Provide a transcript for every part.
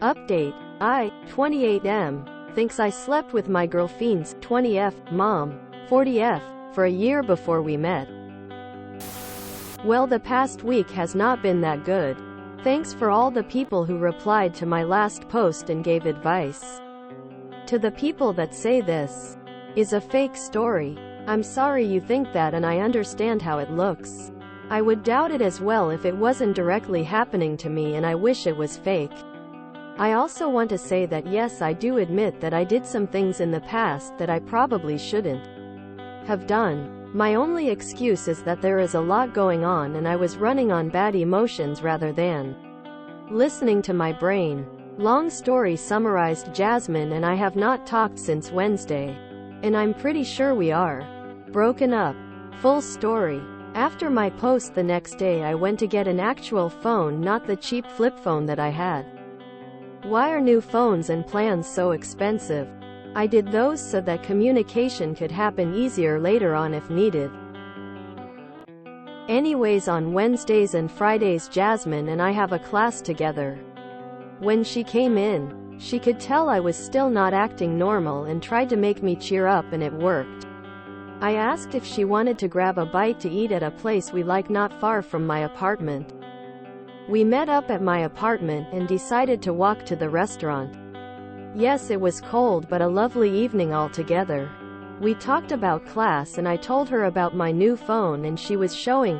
Update. I, 28M, thinks I slept with my girlfiend's 20F mom, 40F, for a year before we met. Well, the past week has not been that good. Thanks for all the people who replied to my last post and gave advice. To the people that say this is a fake story, I'm sorry you think that, and I understand how it looks. I would doubt it as well if it wasn't directly happening to me, and I wish it was fake. I also want to say that yes, I do admit that I did some things in the past that I probably shouldn't have done. My only excuse is that there is a lot going on and I was running on bad emotions rather than listening to my brain. Long story summarized, Jasmine and I have not talked since Wednesday. And I'm pretty sure we are broken up. Full story. After my post the next day, I went to get an actual phone, not the cheap flip phone that I had. Why are new phones and plans so expensive? I did those so that communication could happen easier later on if needed. Anyways, on Wednesdays and Fridays Jasmine and I have a class together. When she came in, she could tell I was still not acting normal and tried to make me cheer up, and it worked. I asked if she wanted to grab a bite to eat at a place we like not far from my apartment. We met up at my apartment and decided to walk to the restaurant. Yes, it was cold but a lovely evening altogether. We talked about class and I told her about my new phone, and she was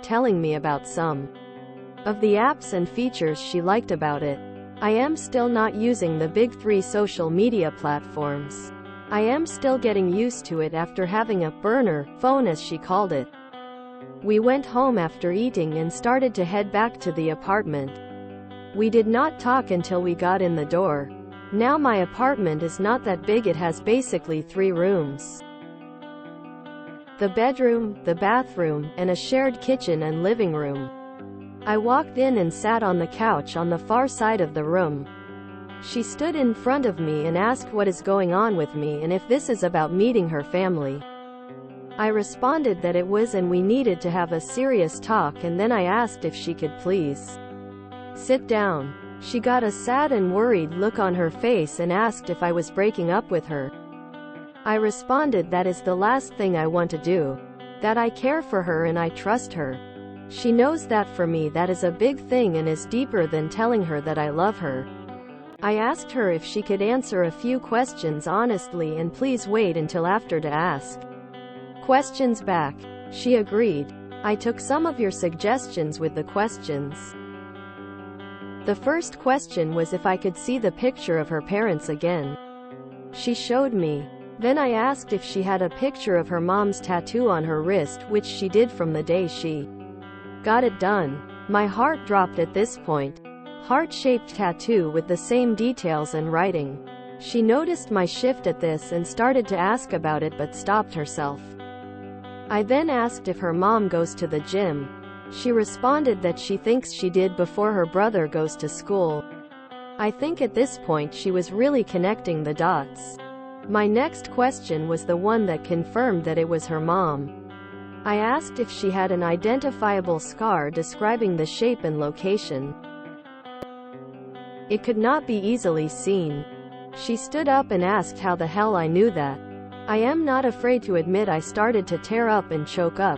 telling me about some of the apps and features she liked about it. I am still not using the big three social media platforms. I am still getting used to it after having a burner phone, as she called it. We went home after eating and started to head back to the apartment. We did not talk until we got in the door. Now my apartment is not that big, it has basically 3 rooms. The bedroom, the bathroom, and a shared kitchen and living room. I walked in and sat on the couch on the far side of the room. She stood in front of me and asked what is going on with me and if this is about meeting her family. I responded that it was and we needed to have a serious talk, and then I asked if she could please sit down. She got a sad and worried look on her face and asked if I was breaking up with her. I responded that is the last thing I want to do. That I care for her and I trust her. She knows that for me that is a big thing and is deeper than telling her that I love her. I asked her if she could answer a few questions honestly and please wait until after to ask questions back. She agreed. I took some of your suggestions with the questions. The first question was if I could see the picture of her parents again. She showed me. Then I asked if she had a picture of her mom's tattoo on her wrist, which she did from the day she got it done. My heart dropped at this point. Heart-shaped tattoo with the same details and writing. She noticed my shift at this and started to ask about it but stopped herself. I then asked if her mom goes to the gym. She responded that she thinks she did before her brother goes to school. I think at this point she was really connecting the dots. My next question was the one that confirmed that it was her mom. I asked if she had an identifiable scar describing the shape and location. It could not be easily seen. She stood up and asked how the hell I knew that. I am not afraid to admit I started to tear up and choke up.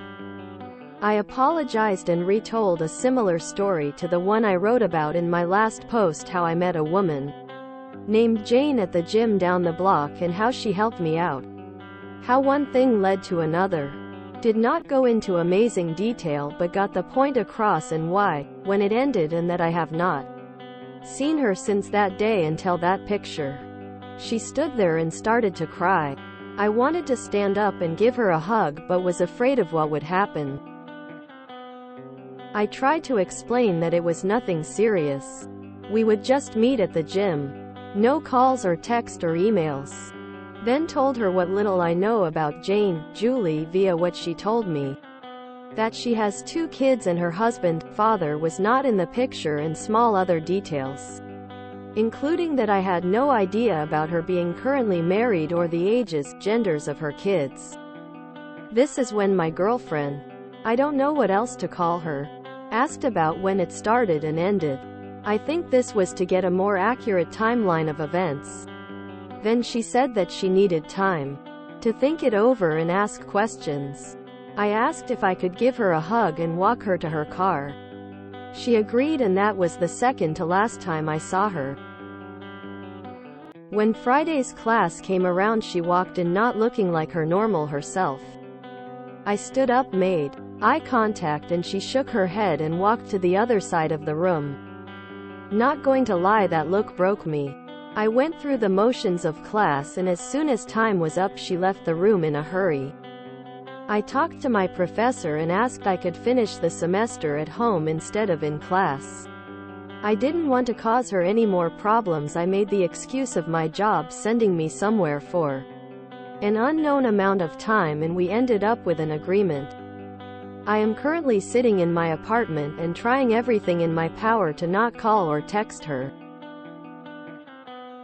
I apologized and retold a similar story to the one I wrote about in my last post, how I met a woman named Jane at the gym down the block and how she helped me out. How one thing led to another. Did not go into amazing detail but got the point across and why, when it ended, and that I have not seen her since that day until that picture. She stood there and started to cry. I wanted to stand up and give her a hug but was afraid of what would happen. I tried to explain that it was nothing serious. We would just meet at the gym. No calls or text or emails. Then told her what little I know about Jane, Julie, via what she told me. That she has 2 kids and her husband, father, was not in the picture, and small other details. Including that I had no idea about her being currently married or the ages, genders of her kids. This is when my girlfriend, I don't know what else to call her, asked about when it started and ended. I think this was to get a more accurate timeline of events. Then she said that she needed time to think it over and ask questions. I asked if I could give her a hug and walk her to her car. She agreed, and that was the second to last time I saw her. When Friday's class came around, she walked in not looking like her normal herself. I stood up, made eye contact, and she shook her head and walked to the other side of the room. Not going to lie, that look broke me. I went through the motions of class, and as soon as time was up she left the room in a hurry. I talked to my professor and asked I could finish the semester at home instead of in class. I didn't want to cause her any more problems. I made the excuse of my job sending me somewhere for an unknown amount of time, and we ended up with an agreement. I am currently sitting in my apartment and trying everything in my power to not call or text her.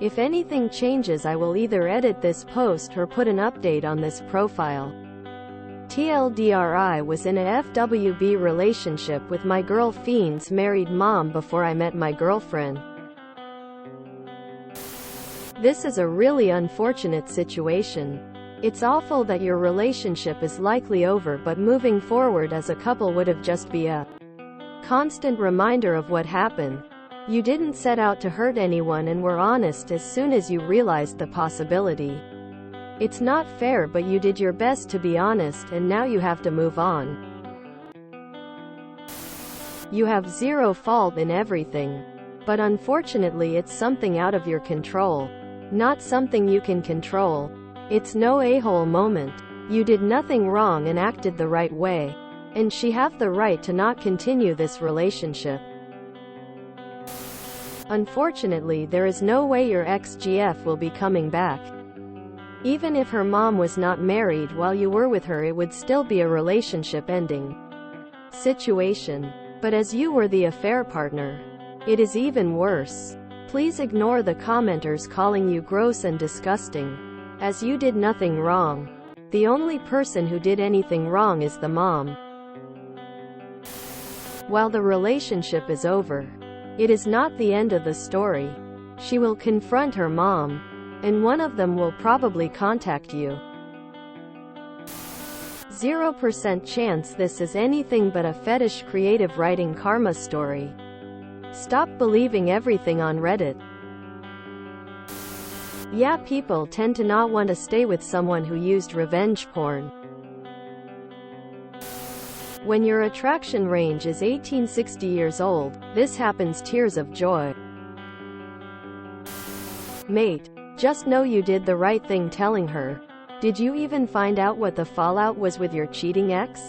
If anything changes, I will either edit this post or put an update on this profile. TLDR: I was in a FWB relationship with my girlfiend's married mom before I met my girlfriend. This is a really unfortunate situation. It's awful that your relationship is likely over, but moving forward as a couple would have just be a constant reminder of what happened. You didn't set out to hurt anyone and were honest as soon as you realized the possibility. It's not fair, but you did your best to be honest, and now you have to move on. You have zero fault in everything. But unfortunately it's something out of your control. Not something you can control. It's no a-hole moment. You did nothing wrong and acted the right way. And she have the right to not continue this relationship. Unfortunately, there is no way your ex-GF will be coming back. Even if her mom was not married while you were with her, it would still be a relationship ending situation. But as you were the affair partner, it is even worse. Please ignore the commenters calling you gross and disgusting, as you did nothing wrong. The only person who did anything wrong is the mom. While the relationship is over, it is not the end of the story. She will confront her mom, and one of them will probably contact you. 0% chance this is anything but a fetish creative writing karma story. Stop believing everything on Reddit. Yeah, people tend to not want to stay with someone who used revenge porn. When your attraction range is 18-60 years old, this happens. Tears of joy. Mate, just know you did the right thing telling her. Did you even find out what the fallout was with your cheating ex?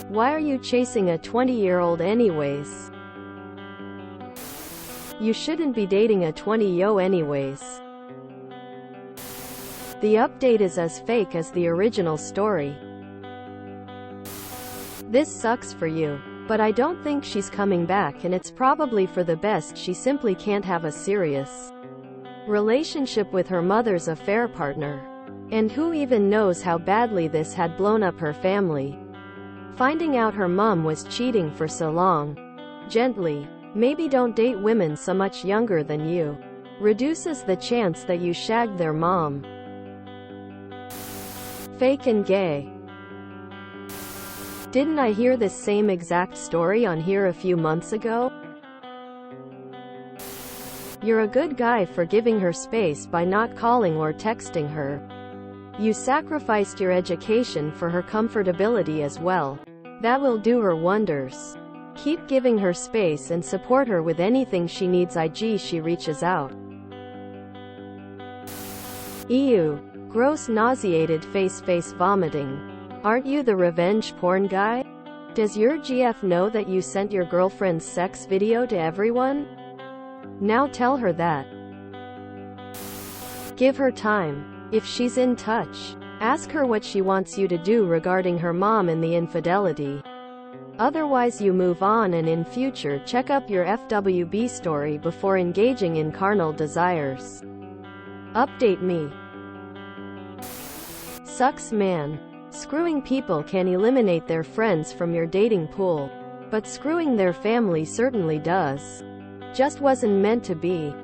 Why are you chasing a 20-year-old anyways? You shouldn't be dating a 20-yo anyways. The update is as fake as the original story. This sucks for you. But I don't think she's coming back, and it's probably for the best. She simply can't have a serious relationship with her mother's affair partner. And who even knows how badly this had blown up her family. Finding out her mom was cheating for so long. Gently. Maybe don't date women so much younger than you. Reduces the chance that you shagged their mom. Fake and gay. Didn't I hear this same exact story on here a few months ago? You're a good guy for giving her space by not calling or texting her. You sacrificed your education for her comfortability as well. That will do her wonders. Keep giving her space and support her with anything she needs. IG she reaches out. Ew. Gross. Nauseated face vomiting. Aren't you the revenge porn guy? Does your GF know that you sent your girlfriend's sex video to everyone? Now tell her that. Give her time. If she's in touch, ask her what she wants you to do regarding her mom and the infidelity. Otherwise you move on, and in future check up your FWB story before engaging in carnal desires. Update me. Sucks, man. Screwing people can eliminate their friends from your dating pool. But But screwing their family certainly does. Just wasn't meant to be.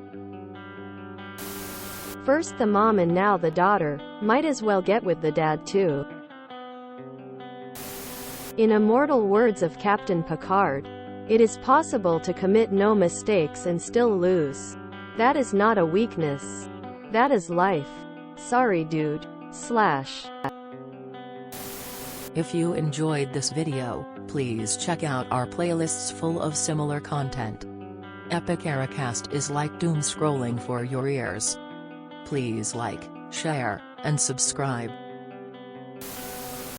First the mom and now the daughter. Might as well get with the dad too. In immortal words of Captain Picard, it is possible to commit no mistakes and still lose. That is not a weakness. That is life. Sorry dude. Slash. If you enjoyed this video, please check out our playlists full of similar content. Epic Ericast is like doom scrolling for your ears. Please like, share, and subscribe.